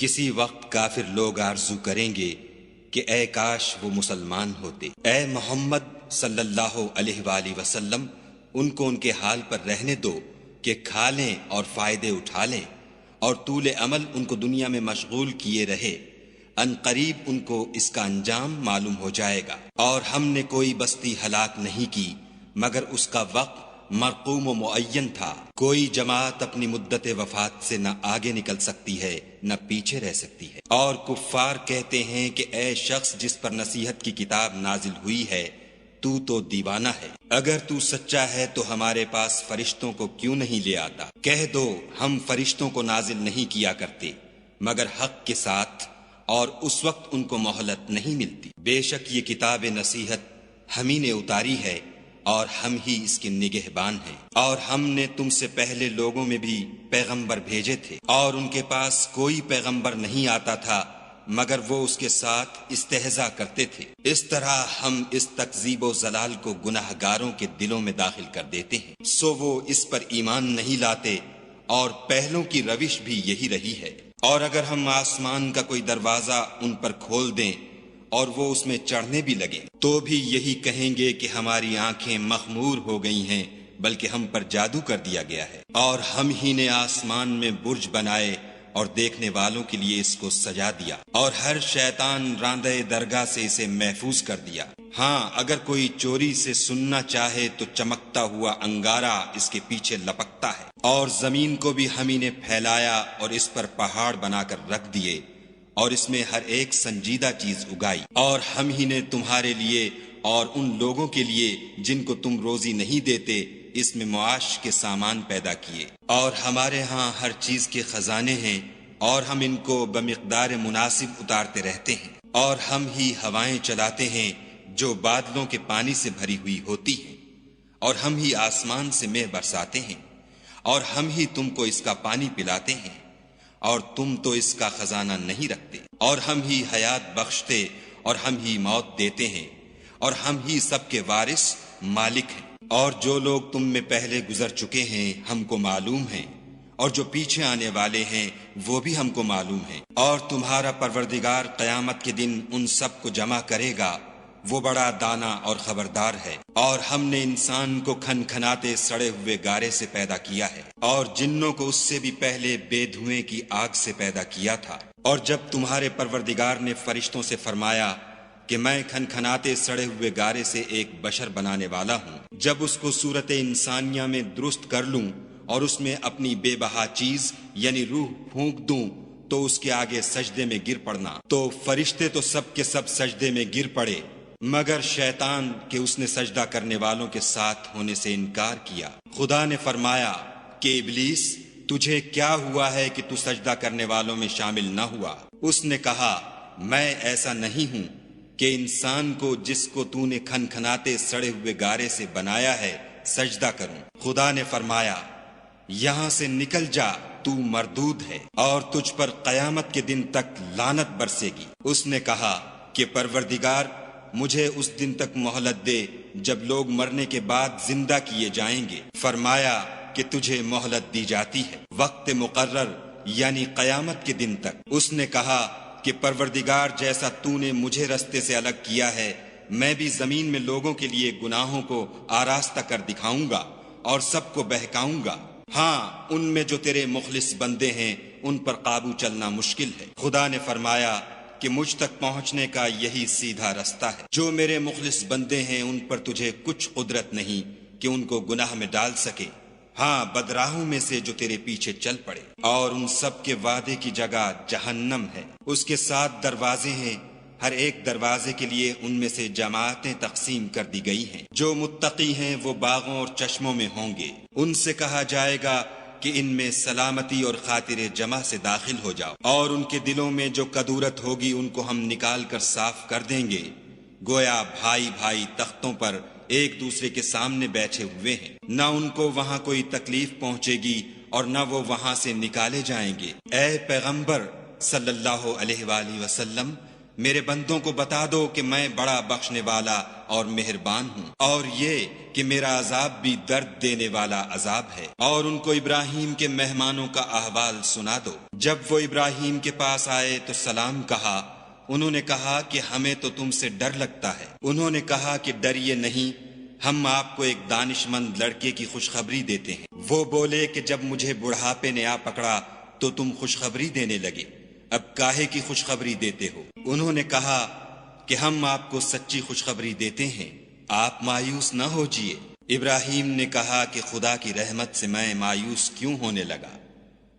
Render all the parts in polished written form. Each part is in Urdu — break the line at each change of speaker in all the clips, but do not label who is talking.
کسی وقت کافر لوگ آرزو کریں گے کہ اے کاش وہ مسلمان ہوتے۔ اے محمد صلی اللہ علیہ وآلہ وسلم، ان کو ان کے حال پر رہنے دو کہ کھا لیں اور فائدے اٹھا لیں، اور طول عمل ان کو دنیا میں مشغول کیے رہے۔ ان قریب ان کو اس کا انجام معلوم ہو جائے گا۔ اور ہم نے کوئی بستی ہلاک نہیں کی مگر اس کا وقت مرقوم و معین تھا۔ کوئی جماعت اپنی مدت وفات سے نہ آگے نکل سکتی ہے نہ پیچھے رہ سکتی ہے۔ اور کفار کہتے ہیں کہ اے شخص جس پر نصیحت کی کتاب نازل ہوئی ہے، تو دیوانہ ہے۔ اگر تو سچا ہے تو ہمارے پاس فرشتوں کو کیوں نہیں لے آتا؟ کہہ دو ہم فرشتوں کو نازل نہیں کیا کرتے مگر حق کے ساتھ، اور اس وقت ان کو مہلت نہیں ملتی۔ بے شک یہ کتاب نصیحت ہم ہی نے اتاری ہے اور ہم ہی اس کے نگہبان ہیں۔ اور ہم نے تم سے پہلے لوگوں میں بھی پیغمبر بھیجے تھے، اور ان کے پاس کوئی پیغمبر نہیں آتا تھا مگر وہ اس کے ساتھ استہزاء کرتے تھے۔ اس طرح ہم اس تکذیب و ضلال کو گناہ گاروں کے دلوں میں داخل کر دیتے ہیں، سو وہ اس پر ایمان نہیں لاتے، اور پہلوں کی روش بھی یہی رہی ہے۔ اور اگر ہم آسمان کا کوئی دروازہ ان پر کھول دیں اور وہ اس میں چڑھنے بھی لگیں تو بھی یہی کہیں گے کہ ہماری آنکھیں مخمور ہو گئی ہیں، بلکہ ہم پر جادو کر دیا گیا ہے۔ اور ہم ہی نے آسمان میں برج بنائے اور دیکھنے والوں کے لیے اس کو سجا دیا، اور ہر شیطان راندہ درگاہ سے اسے محفوظ کر دیا۔ ہاں اگر کوئی چوری سے سننا چاہے تو چمکتا ہوا انگارہ اس کے پیچھے لپکتا ہے۔ اور زمین کو بھی ہم ہی نے پھیلایا اور اس پر پہاڑ بنا کر رکھ دیے، اور اس میں ہر ایک سنجیدہ چیز اگائی۔ اور ہم ہی نے تمہارے لیے اور ان لوگوں کے لیے جن کو تم روزی نہیں دیتے اس میں معاش کے سامان پیدا کیے۔ اور ہمارے ہاں ہر چیز کے خزانے ہیں، اور ہم ان کو بمقدار مناسب اتارتے رہتے ہیں۔ اور ہم ہی ہوائیں چلاتے ہیں جو بادلوں کے پانی سے بھری ہوئی ہوتی ہیں، اور ہم ہی آسمان سے مے برساتے ہیں، اور ہم ہی تم کو اس کا پانی پلاتے ہیں، اور تم تو اس کا خزانہ نہیں رکھتے۔ اور ہم ہی حیات بخشتے اور ہم ہی موت دیتے ہیں، اور ہم ہی سب کے وارث مالک ہیں۔ اور جو لوگ تم میں پہلے گزر چکے ہیں ہم کو معلوم ہیں، اور جو پیچھے آنے والے ہیں وہ بھی ہم کو معلوم ہیں۔ اور تمہارا پروردگار قیامت کے دن ان سب کو جمع کرے گا، وہ بڑا دانا اور خبردار ہے۔ اور ہم نے انسان کو کھن کھناتے سڑے ہوئے گارے سے پیدا کیا ہے، اور جنوں کو اس سے بھی پہلے بے دھوئیں کی آگ سے پیدا کیا تھا۔ اور جب تمہارے پروردگار نے فرشتوں سے فرمایا کہ میں کھن کھناتے سڑے ہوئے گارے سے ایک بشر بنانے والا ہوں، جب اس کو صورت انسانیہ میں درست کر لوں اور اس میں اپنی بے بہا چیز یعنی روح پھونک دوں تو اس کے آگے سجدے میں گر پڑنا، تو فرشتے تو سب کے سب سجدے میں گر پڑے مگر شیطان کہ اس نے سجدہ کرنے والوں کے ساتھ ہونے سے انکار کیا۔ خدا نے فرمایا کہ ابلیس تجھے کیا ہوا ہے کہ تو سجدہ کرنے والوں میں شامل نہ ہوا؟ اس نے کہا میں ایسا نہیں ہوں کہ انسان کو جس کو تو نے کھن کھناتے سڑے ہوئے گارے سے بنایا ہے سجدہ کروں۔ خدا نے فرمایا یہاں سے نکل جا، تو مردود ہے، اور تجھ پر قیامت کے دن تک لعنت برسے گی۔ اس نے کہا کہ پروردگار مجھے اس دن تک مہلت دے جب لوگ مرنے کے بعد زندہ کیے جائیں گے۔ فرمایا کہ تجھے مہلت دی جاتی ہے وقت مقرر یعنی قیامت کے دن تک۔ اس نے کہا کہ پروردگار جیسا تو نے مجھے رستے سے الگ کیا ہے میں بھی زمین میں لوگوں کے لیے گناہوں کو آراستہ کر دکھاؤں گا اور سب کو بہکاؤں گا۔ ہاں ان میں جو تیرے مخلص بندے ہیں ان پر قابو چلنا مشکل ہے۔ خدا نے فرمایا کہ مجھ تک پہنچنے کا یہی سیدھا رستہ ہے۔ جو میرے مخلص بندے ہیں ان پر تجھے کچھ قدرت نہیں کہ ان کو گناہ میں ڈال سکے، ہاں بدراہوں میں سے جو تیرے پیچھے چل پڑے۔ اور ان سب کے وعدے کی جگہ جہنم ہے، اس کے 7 دروازے ہیں، ہر ایک دروازے کے لیے ان میں سے جماعتیں تقسیم کر دی گئی ہیں۔ جو متقی ہیں وہ باغوں اور چشموں میں ہوں گے، ان سے کہا جائے گا کہ ان میں سلامتی اور خاطر جمع سے داخل ہو جاؤ، اور ان کے دلوں میں جو کدورت ہوگی ان کو ہم نکال کر صاف کر دیں گے، گویا بھائی بھائی تختوں پر ایک دوسرے کے سامنے بیٹھے ہوئے ہیں، نہ ان کو وہاں کوئی تکلیف پہنچے گی اور نہ وہ وہاں سے نکالے جائیں گے۔ اے پیغمبر صلی اللہ علیہ وآلہ وسلم، میرے بندوں کو بتا دو کہ میں بڑا بخشنے والا اور مہربان ہوں، اور یہ کہ میرا عذاب بھی درد دینے والا عذاب ہے۔ اور ان کو ابراہیم کے مہمانوں کا احوال سنا دو۔ جب وہ ابراہیم کے پاس آئے تو سلام کہا۔ انہوں نے کہا کہ ہمیں تو تم سے ڈر لگتا ہے۔ انہوں نے کہا کہ ڈریے نہیں، ہم آپ کو ایک دانش مند لڑکے کی خوشخبری دیتے ہیں۔ وہ بولے کہ جب مجھے بڑھاپے نے آ پکڑا تو تم خوشخبری دینے لگے، اب کاہے کی خوشخبری دیتے ہو؟ انہوں نے کہا کہ ہم آپ کو سچی خوشخبری دیتے ہیں، آپ مایوس نہ ہوجیے۔ ابراہیم نے کہا کہ خدا کی رحمت سے میں مایوس کیوں ہونے لگا؟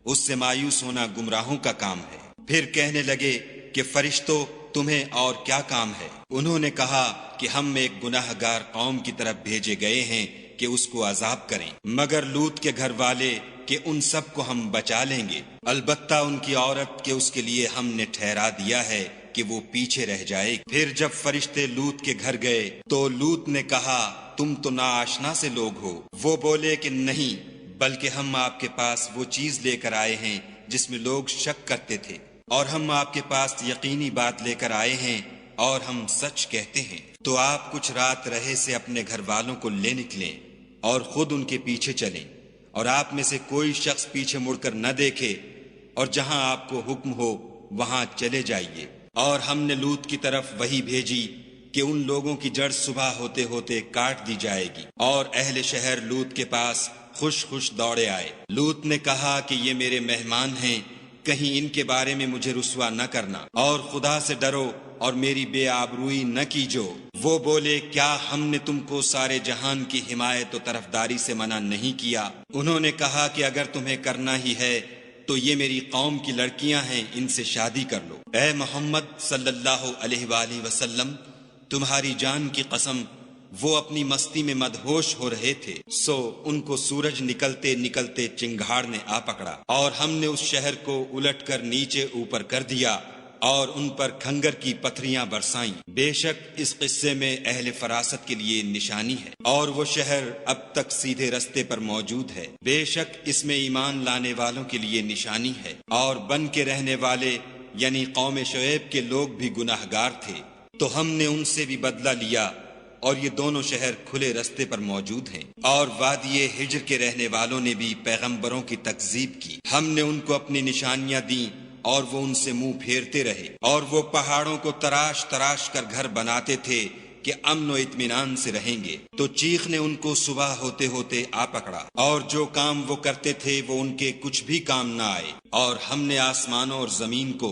اس سے مایوس ہونا گمراہوں کا کام ہے۔ پھر کہنے لگے کہ فرشتوں تمہیں اور کیا کام ہے؟ انہوں نے کہا کہ ہم ایک گناہ گار قوم کی طرف بھیجے گئے ہیں کہ اس کو عذاب کریں، مگر لوط کے گھر والے کہ ان سب کو ہم بچا لیں گے، البتہ ان کی عورت کہ اس کے لیے ہم نے ٹھہرا دیا ہے کہ وہ پیچھے رہ جائے۔ پھر جب فرشتے لوط کے گھر گئے تو لوط نے کہا تم تو ناآشنا سے لوگ ہو۔ وہ بولے کہ نہیں، بلکہ ہم آپ کے پاس وہ چیز لے کر آئے ہیں جس میں لوگ شک کرتے تھے، اور ہم آپ کے پاس یقینی بات لے کر آئے ہیں اور ہم سچ کہتے ہیں۔ تو آپ کچھ رات رہے سے اپنے گھر والوں کو لے نکلیں اور خود ان کے پیچھے چلیں، اور آپ میں سے کوئی شخص پیچھے مڑ کر نہ دیکھے، اور جہاں آپ کو حکم ہو وہاں چلے جائیے۔ اور ہم نے لوط کی طرف وحی بھیجی کہ ان لوگوں کی جڑ صبح ہوتے ہوتے کاٹ دی جائے گی، اور اہل شہر لوط کے پاس خوش خوش دوڑے آئے۔ لوط نے کہا کہ یہ میرے مہمان ہیں، کہیں ان کے بارے میں مجھے رسوا نہ کرنا، اور خدا سے ڈرو اور میری بے آبروئی نہ کیجو۔ وہ بولے کیا ہم نے تم کو سارے جہان کی حمایت و طرفداری سے منع نہیں کیا؟ انہوں نے کہا کہ اگر تمہیں کرنا ہی ہے تو یہ میری قوم کی لڑکیاں ہیں، ان سے شادی کر لو۔ اے محمد صلی اللہ علیہ وآلہ وسلم، تمہاری جان کی قسم وہ اپنی مستی میں مدہوش ہو رہے تھے، سو ان کو سورج نکلتے نکلتے چنگھاڑ نے آ پکڑا، اور ہم نے اس شہر کو الٹ کر نیچے اوپر کر دیا اور ان پر کھنگر کی پتھریاں برسائیں۔ بے شک اس قصے میں اہل فراست کے لیے نشانی ہے، اور وہ شہر اب تک سیدھے رستے پر موجود ہے۔ بے شک اس میں ایمان لانے والوں کے لیے نشانی ہے، اور بن کے رہنے والے یعنی قوم شعیب کے لوگ بھی گناہ گار تھے، تو ہم نے ان سے بھی بدلہ لیا، اور یہ دونوں شہر کھلے رستے پر موجود ہیں۔ اور وادی ہجر کے رہنے والوں نے بھی پیغمبروں کی تکذیب کی، ہم نے ان کو اپنی نشانیاں دیں اور وہ ان سے منہ پھیرتے رہے، اور وہ پہاڑوں کو تراش تراش کر گھر بناتے تھے کہ امن و اطمینان سے رہیں گے، تو چیخ نے ان کو صبح ہوتے ہوتے آ پکڑا، اور جو کام وہ کرتے تھے وہ ان کے کچھ بھی کام نہ آئے۔ اور ہم نے آسمانوں اور زمین کو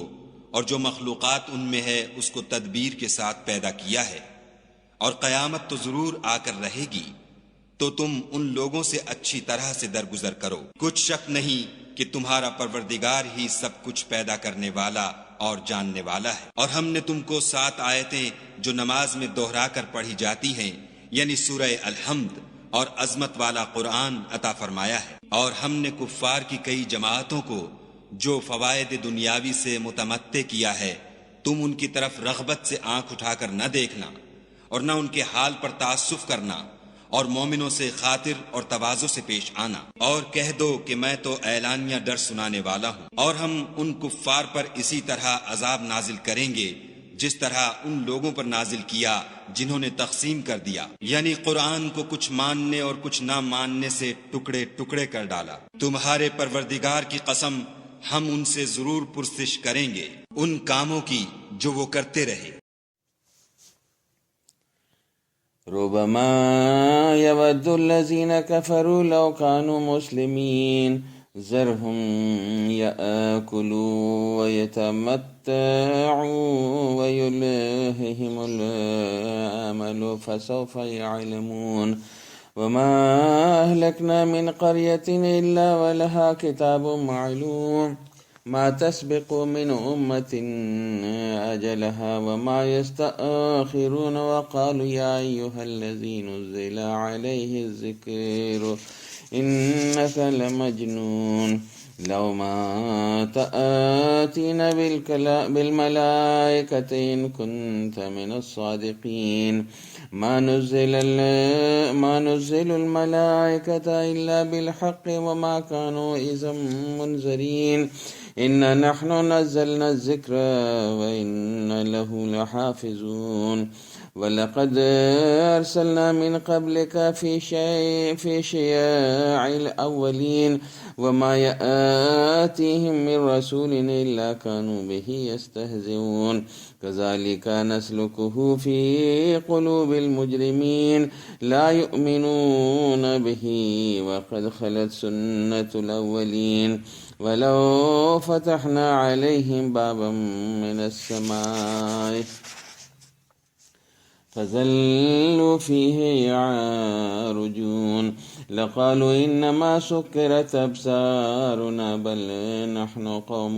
اور جو مخلوقات ان میں ہے اس کو تدبیر کے ساتھ پیدا کیا ہے، اور قیامت تو ضرور آ کر رہے گی، تو تم ان لوگوں سے اچھی طرح سے درگزر کرو۔ کچھ شک نہیں کہ تمہارا پروردگار ہی سب کچھ پیدا کرنے والا اور جاننے والا ہے۔ اور ہم نے تم کو 7 آیتیں جو نماز میں دہرا کر پڑھی جاتی ہیں، یعنی سورہ الحمد اور عظمت والا قرآن عطا فرمایا ہے، اور ہم نے کفار کی کئی جماعتوں کو جو فوائد دنیاوی سے متمتع کیا ہے، تم ان کی طرف رغبت سے آنکھ اٹھا کر نہ دیکھنا اور نہ ان کے حال پر تعسف کرنا، اور مومنوں سے خاطر اور تواضع سے پیش آنا، اور کہہ دو کہ میں تو اعلانیہ ڈر سنانے والا ہوں، اور ہم ان کفار پر اسی طرح عذاب نازل کریں گے جس طرح ان لوگوں پر نازل کیا جنہوں نے تقسیم کر دیا، یعنی قرآن کو کچھ ماننے اور کچھ نہ ماننے سے ٹکڑے ٹکڑے کر ڈالا۔ تمہارے پروردگار کی قسم ہم ان سے ضرور پرسش کریں گے ان کاموں کی جو وہ کرتے رہے۔
ربما يود الذين كفروا لو كانوا مسلمين ذرهم يأكلوا ويتمتعوا ويلههم الأمل فسوف يعلمون وما أهلكنا من قرية إلا ولها كتاب معلوم ما تسبق من أمة أجلها وما يستأخرون وقالوا يا أيها الذي نزل عليه الذكر إنك لمجنون لو ما تأتينا بالملائكة إن كنت من الصادقين ما نزل الملائكة إلا بالحق وما كانوا إذا منذرين إنا نحن نزلنا الذكر وإنا له لحافظون ولقد أرسلنا من قبلك في شياع الأولين وما يأتيهم من رسول إلا كانوا به يستهزئون كذلك نسلكه في قلوب المجرمين لا يؤمنون به وقد خلت سنة الأولين ولو فتحنا عليهم بابا من السماء فظلوا فيه يعرجون لقالوا إنما سكرت أبصارنا بل نحن قوم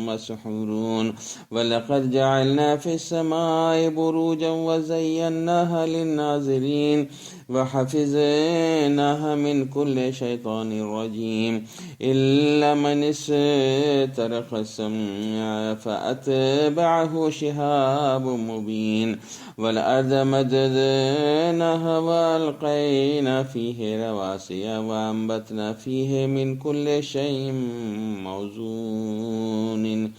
مسحورون ولقد جعلنا في السماء بروجا وزيناها للناظرين وحفظناها من كل شيطان رجيم إلا من استرق السمع فأتبعه شهاب مبين والأرض مددناها وألقينا فيه رواسي وأنبتنا فيه من كل شيء موزون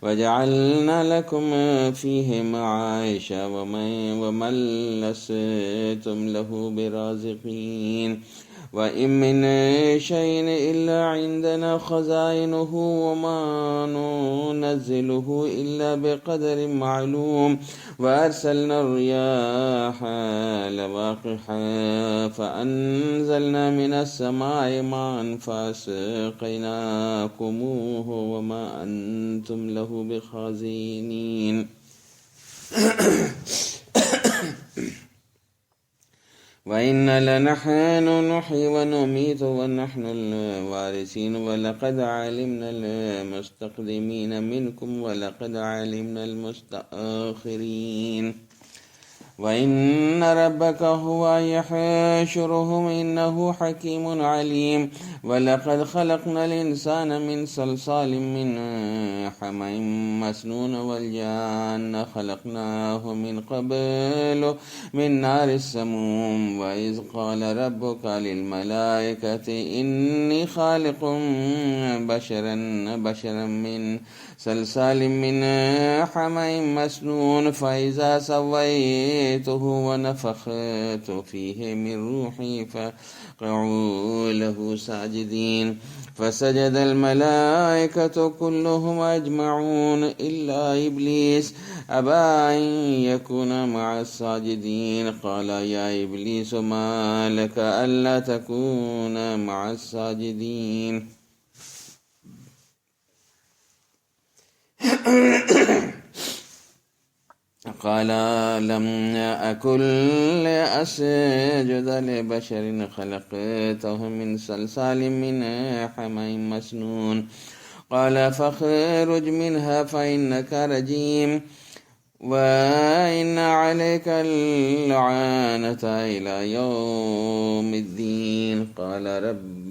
وجعلنا لكم فيه معايش ومن لستم له برازقين وإن من شيء إلا عندنا خزائنه وما ننزله إلا بقدر معلوم وأرسلنا الرياح لواقح فأنزلنا من السماء ماء فأسقيناكموه وما أنتم له بخازنين وإنا لنحن نحيي ونميت ونحن الوارثين ولقد علمنا المستقدمين منكم ولقد علمنا المستأخرين وإن ربك هو يحشرهم إنه حكيم عليم ولقد خلقنا الإنسان من صلصال من حمأ مسنون والجان خلقناه من قبل من نار السموم وإذ قال ربك للملائكة إني خالق بشرا من صلصال من حمأ مسنون فإذا سويته ونفخت فيه من روحي فقعوا له ساجدين فسجد الملائكة كلهم أجمعون إلا إبليس أبى أن يكون مع الساجدين قال يا إبليس ما لك ألا تكون مع الساجدين قال لم أكن لأسجد لبشر خلقته من صلصال من حمأ مسنون قال فاخرج منها فإنك رجيم وإن عليك اللعنة إلى يوم الدين قال رب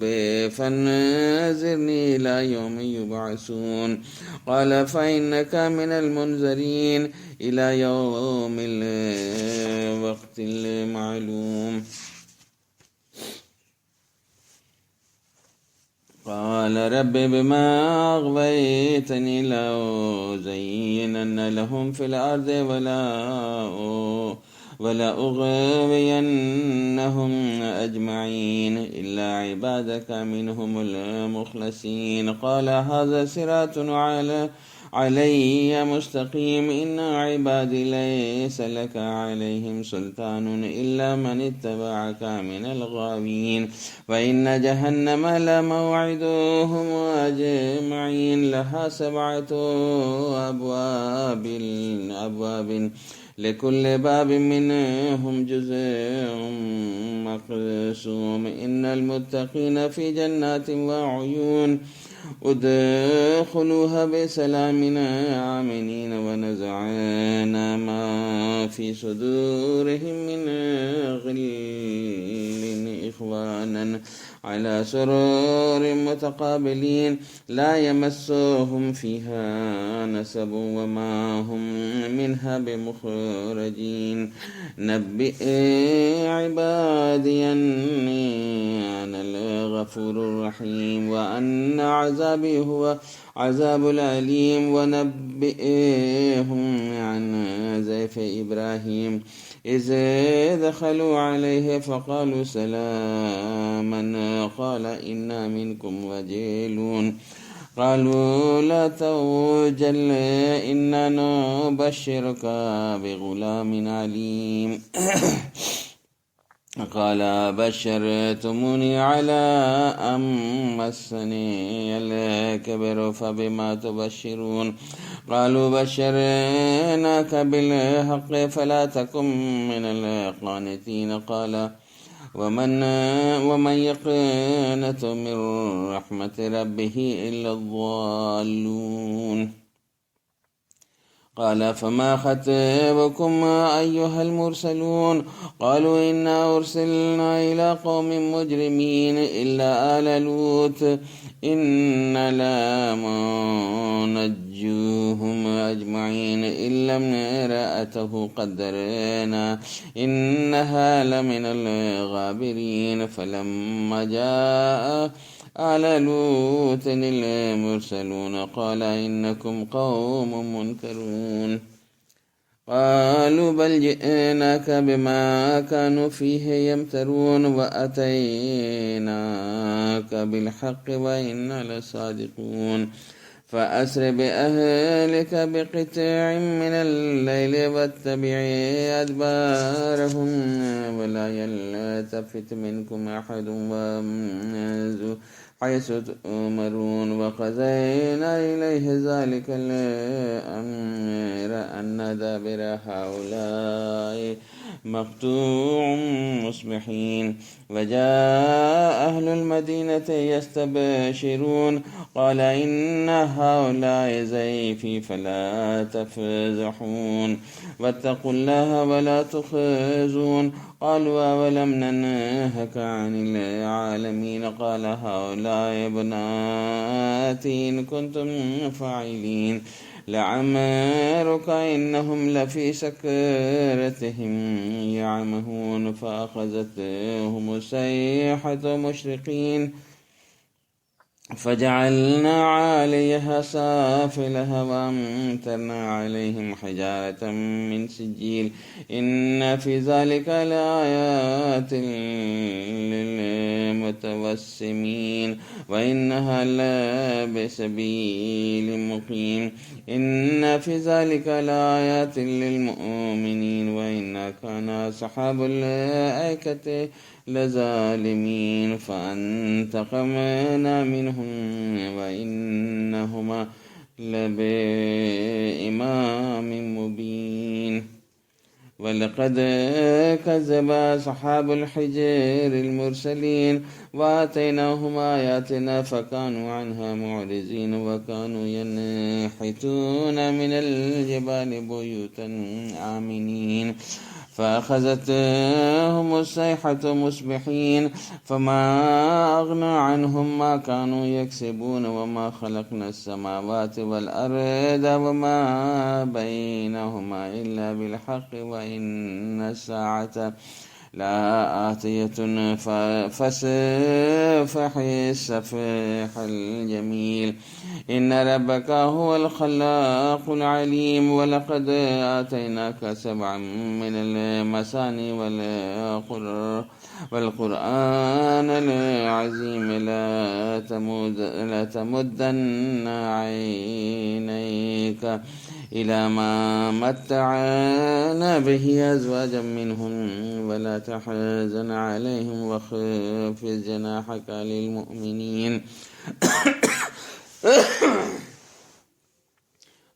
فانظرني إلى يوم يبعثون قال فإنك من المنذرين إلى يوم الوقت المعلوم قال رب بما أغويتني لأزينن لهم في الأرض ولا أغوينهم أجمعين إلا عبادك منهم المخلصين قال هذا صراط علي مستقيم إن عبادي ليس لك عليهم سلطان إلا من اتبعك من الغاوين وإن جهنم لموعدهم أجمعين لها 7 أبواب لكل باب منهم جزء مقسوم إن المتقين في جنات وعيون ادخلوها بسلام آمنين ونزعنا ما في صدورهم من غل إخوانا على سرور متقابلين لا يمسهم فيها نسب وما هم منها بمخرجين نبئ عبادي أني أنا الغفور الرحيم وأن عذابي هو عذاب الأليم ونبئهم عن ضيف إبراهيم إذ دخلوا عليه فقالوا سلاما قال إنا منكم وجيلون قالوا لا توجل إنا نبشرك بغلام عليم قال بشرتموني على أن مسني الكبر فبما تبشرون قالوا بشرناك بالحق فلا تكن من القانتين قال ومن يقنط من رحمة ربه إلا الضالون قال فما خطبكم أيها المرسلون قالوا إنا أرسلنا إلى قوم مجرمين إلا آل لوط إنا لمنجوهم أجمعين إلا امرأته قدرنا إنها لمن الغابرين فلما جاء آل لوط المرسلون قال إنكم قوم منكرون قالوا بل جئناك بما كانوا فيه يمترون وأتيناك بالحق وإنا لصادقون فأسر بأهلك بقطع من الليل واتبع أدبارهم ولا يلتفت منكم أحد وامضوا حيث تؤمرون وقضينا إليه ذلك الأمر أن دابر هؤلاء مقطوع مصبحين وجاء أهل المدينة يستبشرون قال إن هؤلاء ضيفي فلا تفضحون واتقوا الله ولا تخزون قالوا أولم ننهك عن العالمين قال هؤلاء بناتي إن كنتم فاعلين لعمرك إنهم لفي سكرتهم يعمهون فأخذتهم الصيحة مشرقين فجعلنا عليها سافلها وأمطرنا عليهم حجارة من سجيل إن في ذلك لآيات للمتوسمين وإنها لبسبيل مقيم إن في ذلك لآيات للمؤمنين وإن كان أصحاب الأيكة لظالمين فانتقمنا منهم وإنهما لبإمام مبين ولقد كذب أصحاب الحجر المرسلين وآتيناهم آياتنا فكانوا عنها معرضين وكانوا ينحتون من الجبال بيوتا آمنين فأخذتهم الصيحة مصبحين فما أغنى عنهم ما كانوا يكسبون وما خلقنا السماوات والأرض وما بينهما إلا بالحق وإن الساعة لا آتية فسفح السفح الجميل إن ربك هو الخلاق العليم ولقد آتيناك 7 من المثاني والقرآن العظيم لا تمدن عينيك إلى ما متعنا به أزواجا منهم ولا تحزن عليهم واخفض جناحك للمؤمنين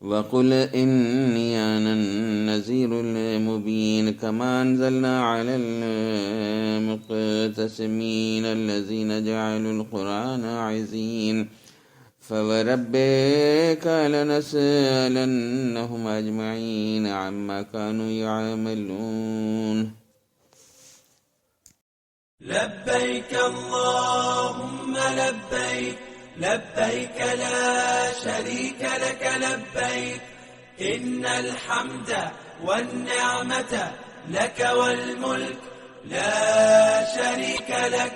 وقل إني أنا النذير المبين كما أنزلنا على المقتسمين الذين جعلوا القرآن عزين فوربك لنسألنهم أجمعين عما كانوا يعملون
لبيك اللهم لبيك لبيك لا شريك لك لبيك إن الحمد والنعمة لك والملك لا شريك لك